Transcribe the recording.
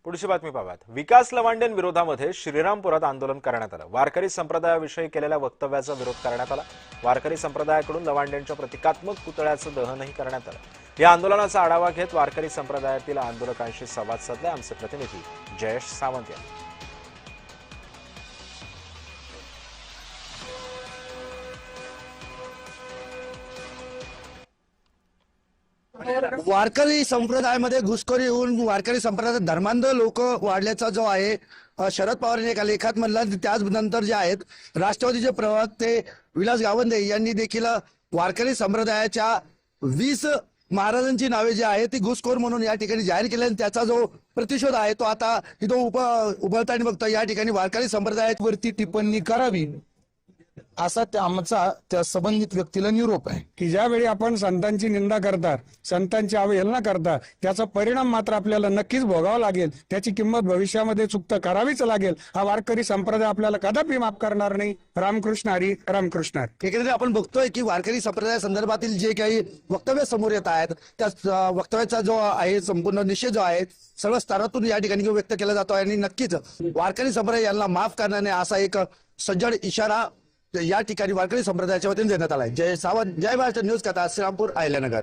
पुढची बातमी पाहूयात। विकास लवांडेंविरोधामध्ये श्रीरामपुरात आंदोलन करण्यात आलं। वारकरी संप्रदायाविषयी केलेल्या वक्तव्याचा विरोध करण्यात आला। वारकरी संप्रदायाकडून लवांडेंच्या प्रतिकात्मक पुतळ्याचं दहनही करण्यात आलं। या आंदोलनाचा आढावा घेत वारकरी संप्रदायातील आंदोलकांशी संवाद साधले आमचे प्रतिनिधी जयेश सावंत यांनी। वारकरी संप्रदायामध्ये घुसखोरी होऊन वारकरी संप्रदायात धर्मांध लोक वाढल्याचा जो आहे शरद पवार यांनी एका लेखात म्हणलं। त्याचनंतर जे आहेत राष्ट्रवादीचे प्रवक्ते विलास गावंदे यांनी देखील वारकरी संप्रदायाच्या 20 महाराजांची नावे जी आहेत ती घुसखोर म्हणून या ठिकाणी जाहीर केली आणि त्याचा जो प्रतिशोध आहे तो आता इथं उभळताना बघतो। या ठिकाणी वारकरी संप्रदायावरती टिप्पणी करावी असा आमचा त्या संबंधित व्यक्तीला निरोप आहे की ज्यावेळी आपण संतांची निंदा करतात, संतांची अवहेलना करतात, त्याचा परिणाम मात्र आपल्याला नक्कीच भोगावा लागेल। त्याची किंमत भविष्यामध्ये चुकता करावीच लागेल। हा वारकरी संप्रदाय आपल्याला कदापि माफ करणार नाही। रामकृष्ण हरी, रामकृष्ण हरी। एकंदरीत आपण बघतोय की वारकरी संप्रदाया संदर्भातील जे काही वक्तव्य समोर येत आहेत त्या वक्तव्याचा जो आहे संपूर्ण निषेध जो आहे सर्व स्तरातून या ठिकाणी व्यक्त केला जातो आणि नक्कीच वारकरी संप्रदाय यांना माफ करणार नाही असा एक सज्जड इशारा या ठिकाणी वारकरी संप्रदायाच्या वतीने देण्यात आलाय। जय सावंत, जय महाराष्ट्र न्यूज कथा, श्रीरामपूर, अहिल्यानगर।